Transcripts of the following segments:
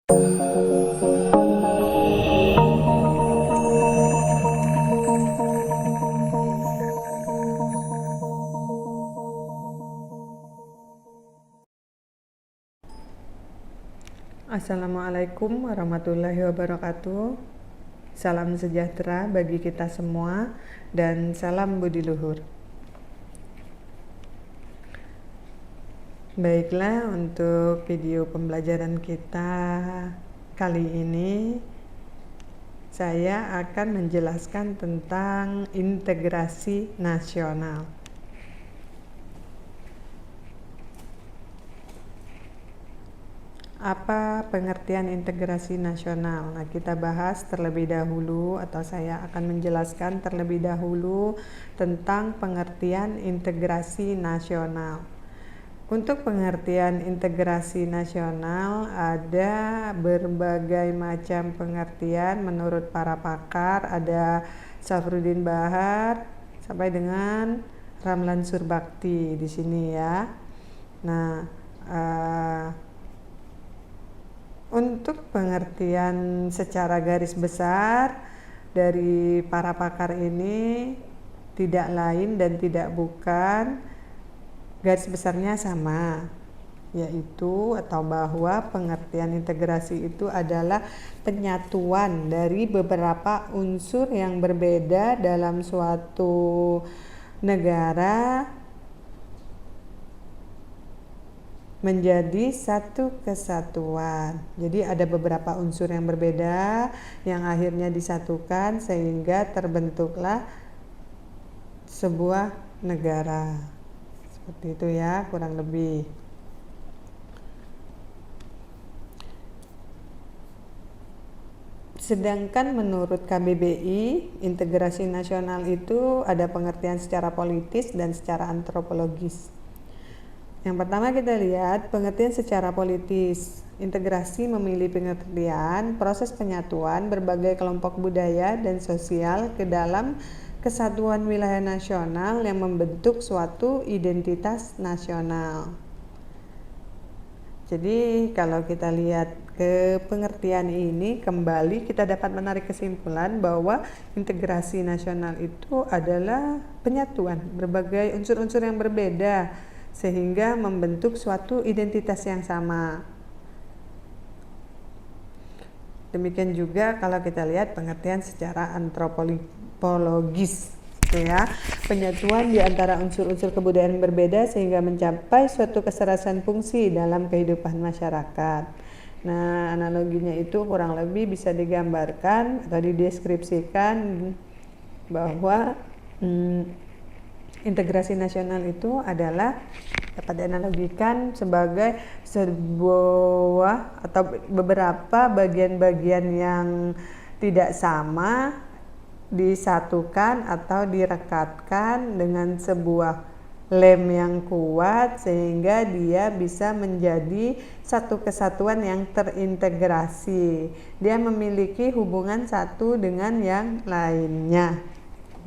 Assalamualaikum warahmatullahi wabarakatuh. Salam sejahtera bagi kita semua dan salam budi luhur. Baiklah, untuk video pembelajaran kita kali ini saya akan menjelaskan tentang integrasi nasional. Apa pengertian integrasi nasional? Nah, kita bahas terlebih dahulu, atau saya akan menjelaskan terlebih dahulu tentang pengertian integrasi nasional. Untuk pengertian integrasi nasional ada berbagai macam pengertian menurut para pakar. Ada Safruddin Bahar sampai dengan Ramlan Surbakti di sini ya. Nah, untuk pengertian secara garis besar dari para pakar ini tidak lain dan tidak bukan, garis besarnya sama, yaitu atau bahwa pengertian integrasi itu adalah penyatuan dari beberapa unsur yang berbeda dalam suatu negara menjadi satu kesatuan. Jadi ada beberapa unsur yang berbeda yang akhirnya disatukan sehingga terbentuklah sebuah negara. Seperti itu ya, kurang lebih. Sedangkan menurut KBBI, integrasi nasional itu ada pengertian secara politis dan secara antropologis. Yang pertama kita lihat pengertian secara politis. Integrasi memilih pengertian proses penyatuan berbagai kelompok budaya dan sosial ke dalam kesatuan wilayah nasional yang membentuk suatu identitas nasional. Jadi kalau kita lihat ke pengertian ini, kembali kita dapat menarik kesimpulan bahwa integrasi nasional itu adalah penyatuan berbagai unsur-unsur yang berbeda sehingga membentuk suatu identitas yang sama. Demikian juga kalau kita lihat pengertian secara antropologis, ya, penyatuan di antara unsur-unsur kebudayaan berbeda sehingga mencapai suatu keserasan fungsi dalam kehidupan masyarakat. Nah, analoginya itu kurang lebih bisa digambarkan atau dideskripsikan bahwa integrasi nasional itu adalah dapat dianalogikan sebagai sebuah atau beberapa bagian-bagian yang tidak sama disatukan atau direkatkan dengan sebuah lem yang kuat sehingga dia bisa menjadi satu kesatuan yang terintegrasi. Dia memiliki hubungan satu dengan yang lainnya.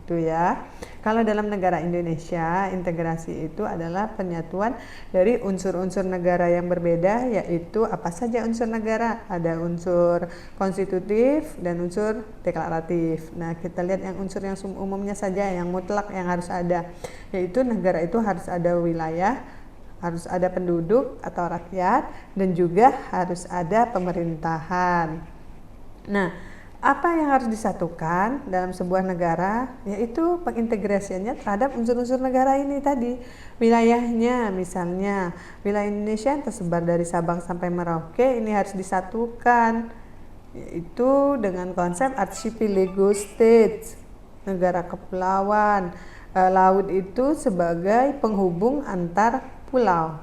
Itu ya. Kalau dalam negara Indonesia, integrasi itu adalah penyatuan dari unsur-unsur negara yang berbeda, yaitu apa saja unsur negara? Ada unsur konstitutif dan unsur deklaratif. Nah, kita lihat yang unsur yang umumnya saja, yang mutlak yang harus ada, yaitu negara itu harus ada wilayah, harus ada penduduk atau rakyat, dan juga harus ada pemerintahan. Nah, apa yang harus disatukan dalam sebuah negara, yaitu pengintegrasiannya terhadap unsur-unsur negara ini tadi. Wilayahnya, misalnya wilayah Indonesia yang tersebar dari Sabang sampai Merauke, ini harus disatukan, yaitu dengan konsep archipelago states, negara kepulauan. Laut itu sebagai penghubung antar pulau,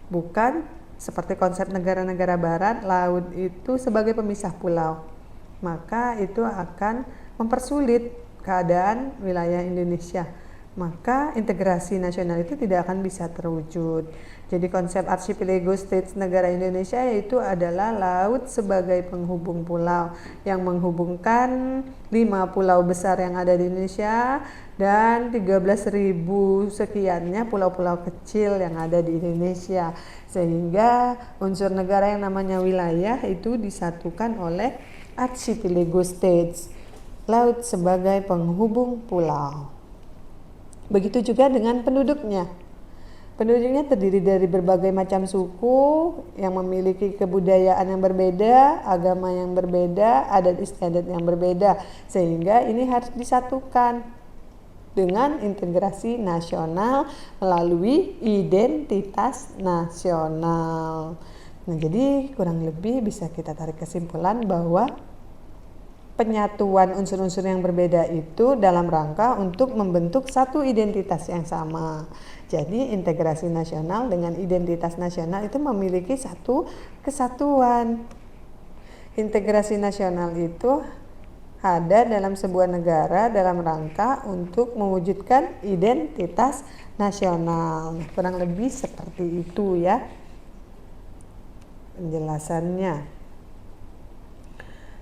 bukan seperti konsep negara-negara barat, laut itu sebagai pemisah pulau. Maka itu akan mempersulit keadaan wilayah Indonesia. Maka integrasi nasional itu tidak akan bisa terwujud. Jadi konsep Archipelago States negara Indonesia yaitu adalah laut sebagai penghubung pulau yang menghubungkan 5 pulau besar yang ada di Indonesia dan 13.000 sekiannya pulau-pulau kecil yang ada di Indonesia, sehingga unsur negara yang namanya wilayah itu disatukan oleh Archipelago States, laut sebagai penghubung pulau. Begitu juga dengan penduduknya. Penduduknya terdiri dari berbagai macam suku yang memiliki kebudayaan yang berbeda, agama yang berbeda, adat istiadat yang berbeda, sehingga ini harus disatukan dengan integrasi nasional melalui identitas nasional. Nah, jadi kurang lebih bisa kita tarik kesimpulan bahwa penyatuan unsur-unsur yang berbeda itu dalam rangka untuk membentuk satu identitas yang sama. Jadi integrasi nasional dengan identitas nasional itu memiliki satu kesatuan. Integrasi nasional itu ada dalam sebuah negara dalam rangka untuk mewujudkan identitas nasional. Kurang lebih seperti itu ya penjelasannya.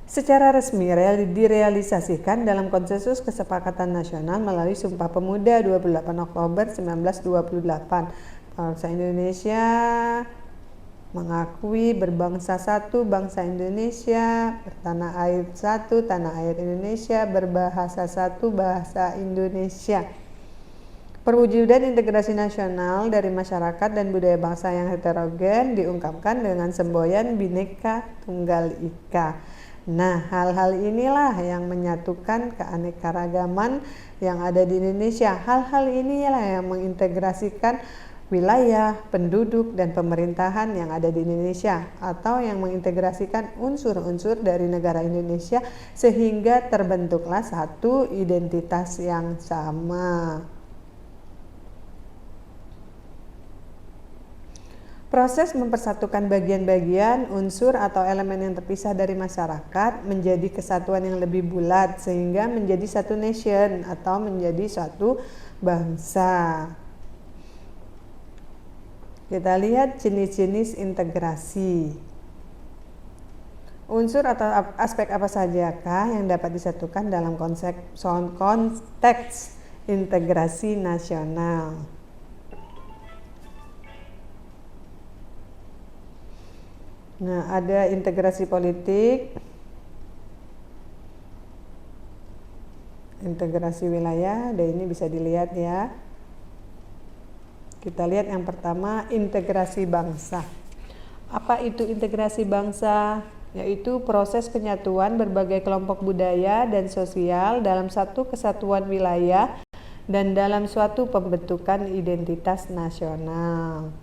Secara resmi direalisasikan dalam Konsensus Kesepakatan Nasional melalui Sumpah Pemuda 28 Oktober 1928. Bangsa Indonesia mengakui berbangsa satu, bangsa Indonesia, bertanah air satu, tanah air Indonesia, berbahasa satu, bahasa Indonesia. Perwujudan integrasi nasional dari masyarakat dan budaya bangsa yang heterogen diungkapkan dengan semboyan Bhinneka Tunggal Ika. Nah, hal-hal inilah yang menyatukan keanekaragaman yang ada di Indonesia. Hal-hal inilah yang mengintegrasikan wilayah, penduduk, dan pemerintahan yang ada di Indonesia, atau yang mengintegrasikan unsur-unsur dari negara Indonesia sehingga terbentuklah satu identitas yang sama. Proses mempersatukan bagian-bagian, unsur atau elemen yang terpisah dari masyarakat menjadi kesatuan yang lebih bulat sehingga menjadi satu nation atau menjadi suatu bangsa. Kita lihat jenis-jenis integrasi. Unsur atau aspek apa sajakah yang dapat disatukan dalam konteks integrasi nasional? Nah, ada integrasi politik, integrasi wilayah, dan ini bisa dilihat ya. Kita lihat yang pertama, integrasi bangsa. Apa itu integrasi bangsa? Yaitu proses penyatuan berbagai kelompok budaya dan sosial dalam satu kesatuan wilayah dan dalam suatu pembentukan identitas nasional.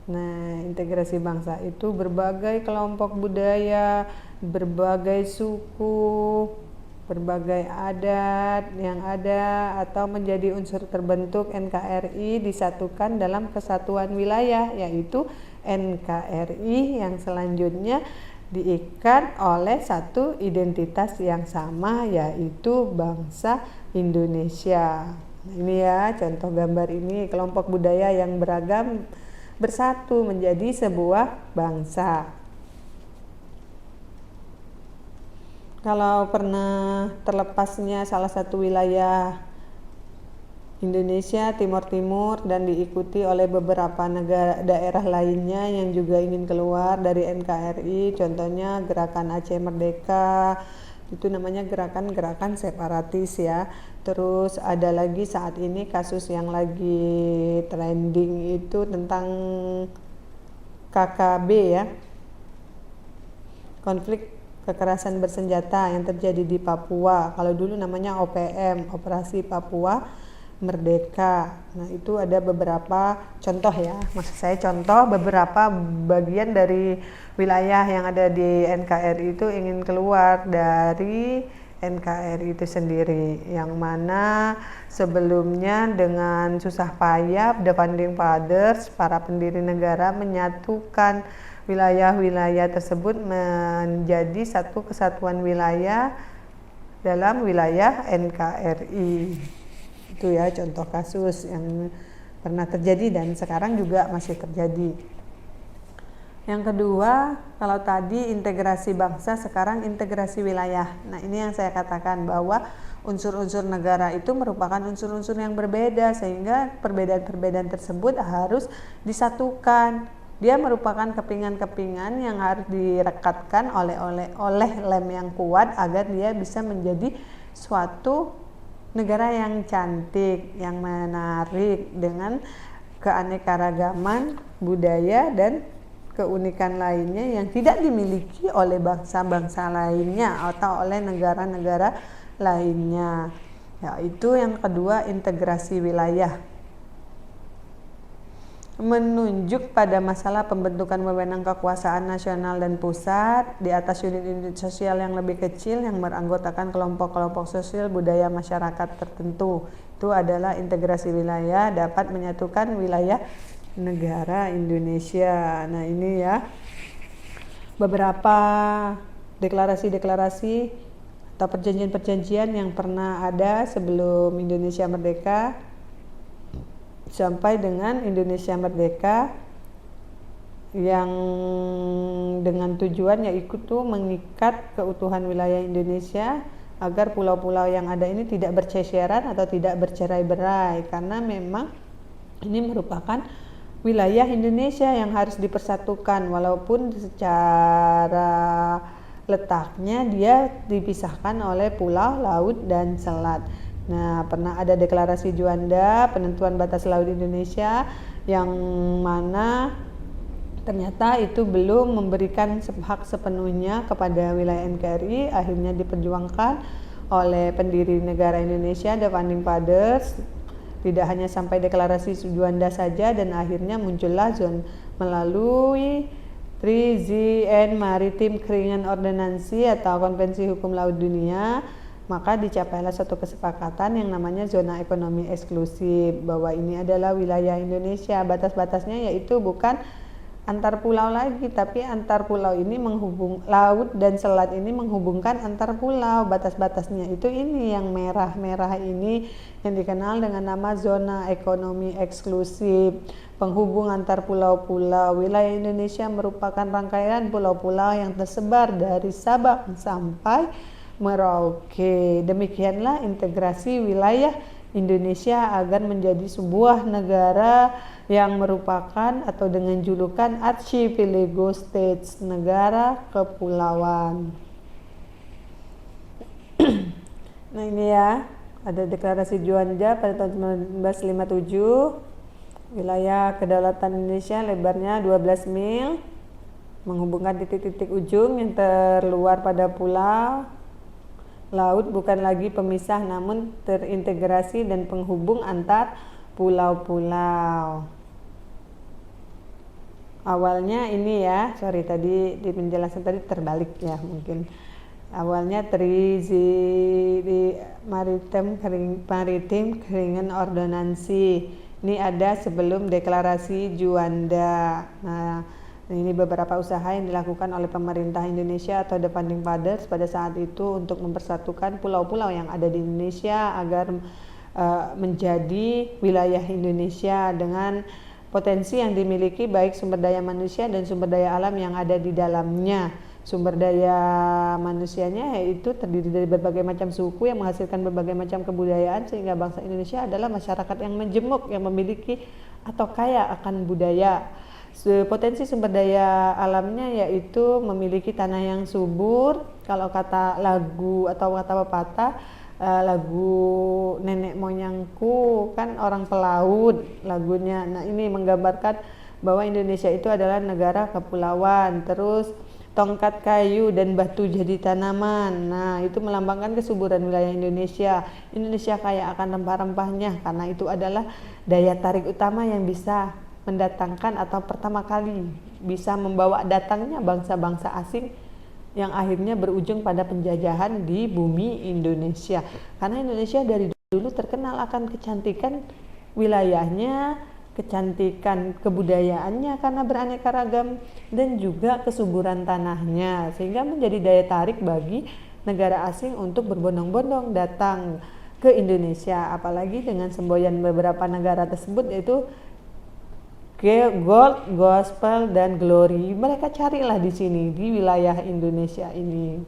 Nah, integrasi bangsa itu berbagai kelompok budaya, berbagai suku, berbagai adat yang ada atau menjadi unsur terbentuk NKRI disatukan dalam kesatuan wilayah, yaitu NKRI yang selanjutnya diikat oleh satu identitas yang sama, yaitu bangsa Indonesia. Nah, ini ya contoh gambar ini, kelompok budaya yang beragam bersatu menjadi sebuah bangsa. Kalau pernah terlepasnya salah satu wilayah Indonesia Timur dan diikuti oleh beberapa daerah lainnya yang juga ingin keluar dari NKRI, contohnya gerakan Aceh Merdeka, itu namanya gerakan separatis ya. Terus ada lagi saat ini kasus yang lagi trending itu tentang KKB ya, konflik kekerasan bersenjata yang terjadi di Papua. Kalau dulu namanya OPM, Operasi Papua Merdeka. Nah, itu ada beberapa contoh ya, maksud saya contoh beberapa bagian dari wilayah yang ada di NKRI itu ingin keluar dari NKRI itu sendiri, yang mana sebelumnya dengan susah payah The Founding Fathers, para pendiri negara menyatukan wilayah-wilayah tersebut menjadi satu kesatuan wilayah dalam wilayah NKRI. Itu ya contoh kasus yang pernah terjadi dan sekarang juga masih terjadi. Yang kedua, kalau tadi integrasi bangsa, sekarang integrasi wilayah. Nah, ini yang saya katakan bahwa unsur-unsur negara itu merupakan unsur-unsur yang berbeda, sehingga perbedaan-perbedaan tersebut harus disatukan. Dia merupakan kepingan-kepingan yang harus direkatkan oleh lem yang kuat agar dia bisa menjadi suatu negara yang cantik, yang menarik dengan keanekaragaman budaya dan keunikan lainnya yang tidak dimiliki oleh bangsa-bangsa lainnya atau oleh negara-negara lainnya. Yaitu yang kedua, integrasi wilayah. Menunjuk pada masalah pembentukan wewenang kekuasaan nasional dan pusat di atas unit-unit sosial yang lebih kecil yang beranggotakan kelompok-kelompok sosial budaya masyarakat tertentu. Itu adalah integrasi wilayah, dapat menyatukan wilayah negara Indonesia. Nah, ini ya beberapa deklarasi-deklarasi atau perjanjian-perjanjian yang pernah ada sebelum Indonesia merdeka sampai dengan Indonesia merdeka, yang dengan tujuan yaitu mengikat keutuhan wilayah Indonesia agar pulau-pulau yang ada ini tidak berceceran atau tidak bercerai-berai, karena memang ini merupakan wilayah Indonesia yang harus dipersatukan, walaupun secara letaknya dia dipisahkan oleh pulau, laut, dan selat. Nah, pernah ada deklarasi Juanda, penentuan batas laut Indonesia, yang mana ternyata itu belum memberikan hak sepenuhnya kepada wilayah NKRI, akhirnya diperjuangkan oleh pendiri negara Indonesia, The Founding Fathers. Tidak hanya sampai deklarasi Juanda saja, dan akhirnya muncullah melalui 3ZN Maritime Keringan Ordonansi atau Konvensi Hukum Laut Dunia, maka dicapailah satu kesepakatan yang namanya zona ekonomi eksklusif, bahwa ini adalah wilayah Indonesia. Batas-batasnya yaitu bukan antar pulau lagi, tapi antar pulau ini laut dan selat ini menghubungkan antar pulau. Batas-batasnya itu ini yang merah-merah ini yang dikenal dengan nama zona ekonomi eksklusif, penghubung antar pulau-pulau. Wilayah Indonesia merupakan rangkaian pulau-pulau yang tersebar dari Sabang sampai Merauke. Demikianlah integrasi wilayah Indonesia agar menjadi sebuah negara yang merupakan atau dengan julukan Archipelago States, negara kepulauan. Nah, ini ya, ada deklarasi Juanda pada tahun 1957. Wilayah kedaulatan Indonesia lebarnya 12 mil, menghubungkan titik-titik ujung yang terluar pada pulau. Laut bukan lagi pemisah, namun terintegrasi dan penghubung antar pulau-pulau. Awalnya ini ya, tadi di penjelasan tadi terbalik ya mungkin. Awalnya Maritime Keringan Ordonansi. Ini ada sebelum deklarasi Juanda. Nah, ini beberapa usaha yang dilakukan oleh pemerintah Indonesia atau The Founding Fathers pada saat itu untuk mempersatukan pulau-pulau yang ada di Indonesia agar menjadi wilayah Indonesia dengan potensi yang dimiliki baik sumber daya manusia dan sumber daya alam yang ada di dalamnya. Sumber daya manusianya yaitu terdiri dari berbagai macam suku yang menghasilkan berbagai macam kebudayaan, sehingga bangsa Indonesia adalah masyarakat yang majemuk, yang memiliki atau kaya akan budaya. Potensi sumber daya alamnya yaitu memiliki tanah yang subur. Kalau kata lagu atau kata pepatah, lagu nenek moyangku kan orang pelaut lagunya. Nah, ini menggambarkan bahwa Indonesia itu adalah negara kepulauan. Terus tongkat kayu dan batu jadi tanaman. Nah, itu melambangkan kesuburan wilayah Indonesia. Indonesia kaya akan rempah-rempahnya, karena itu adalah daya tarik utama yang bisa mendatangkan atau pertama kali bisa membawa datangnya bangsa-bangsa asing yang akhirnya berujung pada penjajahan di bumi Indonesia. Karena Indonesia dari dulu terkenal akan kecantikan wilayahnya, kecantikan kebudayaannya karena beraneka ragam, dan juga kesuburan tanahnya, sehingga menjadi daya tarik bagi negara asing untuk berbondong-bondong datang ke Indonesia, apalagi dengan semboyan beberapa negara tersebut yaitu gold, gospel, dan glory. Mereka carilah di sini, di wilayah Indonesia ini,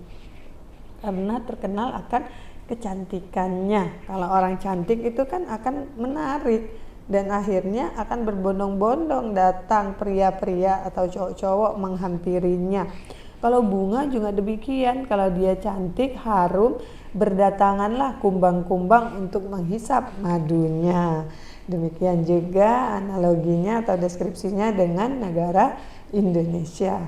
karena terkenal akan kecantikannya. Kalau orang cantik itu kan akan menarik, dan akhirnya akan berbondong-bondong datang pria-pria atau cowok-cowok menghampirinya. Kalau bunga juga demikian, kalau dia cantik, harum, berdatanganlah kumbang-kumbang untuk menghisap madunya. Demikian juga analoginya atau deskripsinya dengan negara Indonesia.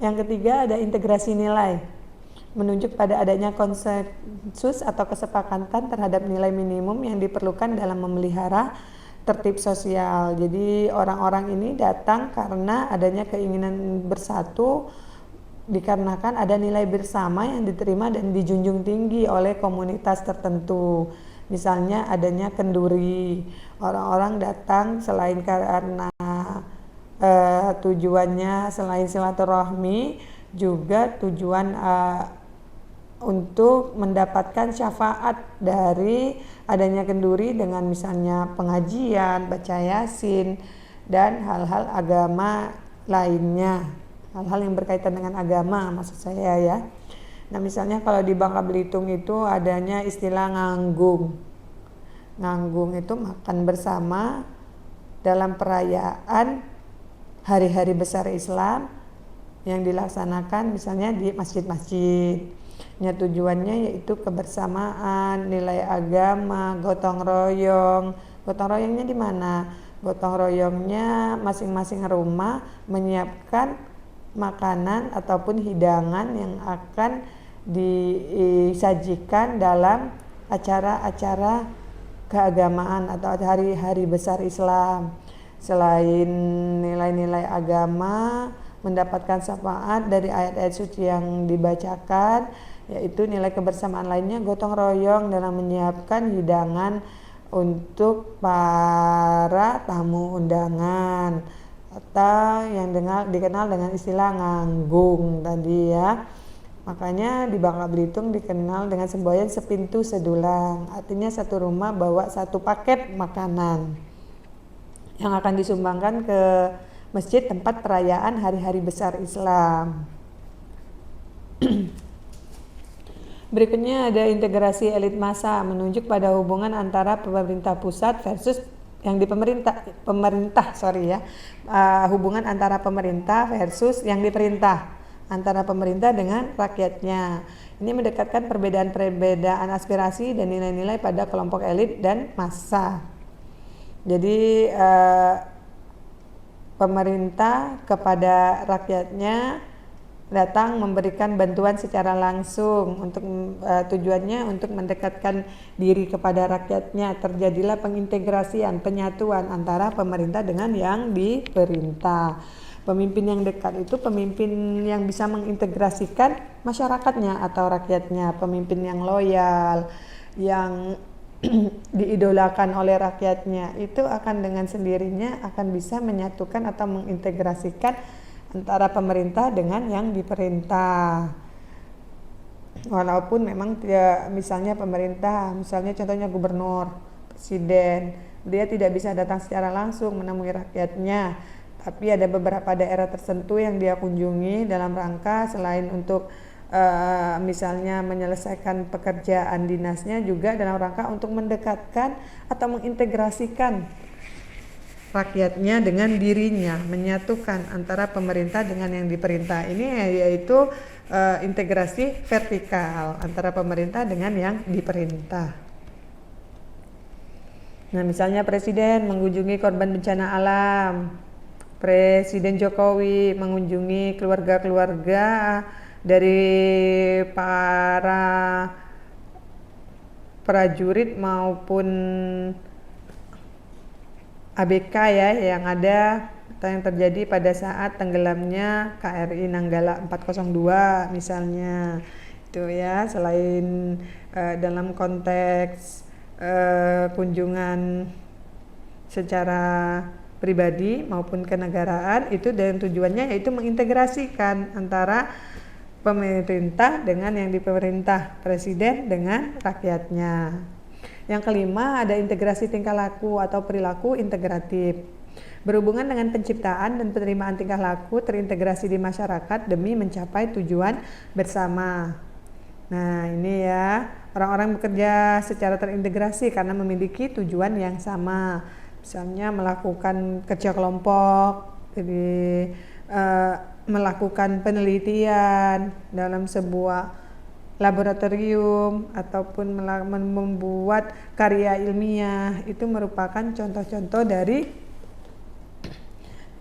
Yang ketiga ada integrasi nilai, menunjuk pada adanya konsensus atau kesepakatan terhadap nilai minimum yang diperlukan dalam memelihara tertib sosial. Jadi orang-orang ini datang karena adanya keinginan bersatu, dikarenakan ada nilai bersama yang diterima dan dijunjung tinggi oleh komunitas tertentu. Misalnya adanya kenduri, orang-orang datang selain karena tujuannya selain silaturahmi, juga tujuan untuk mendapatkan syafaat dari adanya kenduri dengan misalnya pengajian, baca yasin, dan hal-hal agama lainnya, hal-hal yang berkaitan dengan agama maksud saya ya. Nah misalnya kalau di Bangka Belitung itu adanya istilah nganggung. Nganggung itu makan bersama dalam perayaan hari-hari besar Islam yang dilaksanakan misalnya di masjid-masjid. Ya, tujuannya yaitu kebersamaan, nilai agama, gotong royong. Gotong royongnya di mana? Gotong royongnya masing-masing rumah menyiapkan makanan ataupun hidangan yang akan disajikan dalam acara-acara keagamaan atau hari-hari besar Islam. Selain nilai-nilai agama, mendapatkan syafaat dari ayat-ayat suci yang dibacakan, yaitu nilai kebersamaan lainnya gotong royong dalam menyiapkan hidangan untuk para tamu undangan atau yang dikenal dengan istilah nganggung tadi ya. Makanya di Bangka Belitung dikenal dengan semboyan sepintu sedulang, artinya satu rumah bawa satu paket makanan yang akan disumbangkan ke masjid tempat perayaan hari-hari besar Islam. Berikutnya ada integrasi elit massa, menunjuk pada hubungan antara pemerintah pusat versus yang di hubungan antara pemerintah versus yang diperintah, antara pemerintah dengan rakyatnya. Ini mendekatkan perbedaan aspirasi dan nilai-nilai pada kelompok elit dan massa. Jadi pemerintah kepada rakyatnya datang memberikan bantuan secara langsung untuk tujuannya untuk mendekatkan diri kepada rakyatnya. Terjadilah pengintegrasian, penyatuan antara pemerintah dengan yang diperintah. Pemimpin yang dekat itu pemimpin yang bisa mengintegrasikan masyarakatnya atau rakyatnya, pemimpin yang loyal, yang diidolakan oleh rakyatnya, itu akan dengan sendirinya akan bisa menyatukan atau mengintegrasikan antara pemerintah dengan yang diperintah. Walaupun memang misalnya pemerintah, misalnya contohnya gubernur, presiden, dia tidak bisa datang secara langsung menemui rakyatnya, tapi ada beberapa daerah tertentu yang dia kunjungi dalam rangka selain untuk misalnya menyelesaikan pekerjaan dinasnya, juga dalam rangka untuk mendekatkan atau mengintegrasikan rakyatnya dengan dirinya, menyatukan antara pemerintah dengan yang diperintah. Ini yaitu integrasi vertikal antara pemerintah dengan yang diperintah. Nah misalnya presiden mengunjungi korban bencana alam, Presiden Jokowi mengunjungi keluarga-keluarga dari para prajurit maupun ABK ya yang ada atau yang terjadi pada saat tenggelamnya KRI Nanggala 402 misalnya. Itu ya, selain dalam konteks kunjungan secara pribadi maupun kenegaraan, itu dengan tujuannya yaitu mengintegrasikan antara pemerintah dengan yang dipemerintah, presiden dengan rakyatnya. Yang kelima, ada integrasi tingkah laku atau perilaku integratif. Berhubungan dengan penciptaan dan penerimaan tingkah laku terintegrasi di masyarakat demi mencapai tujuan bersama. Nah, ini ya, orang-orang bekerja secara terintegrasi karena memiliki tujuan yang sama. Misalnya melakukan kerja kelompok, jadi melakukan penelitian dalam sebuah laboratorium ataupun membuat karya ilmiah, itu merupakan contoh-contoh dari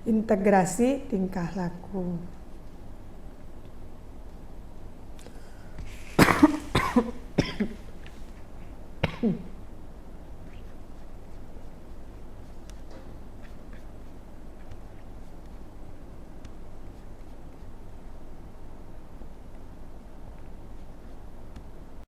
integrasi tingkah laku.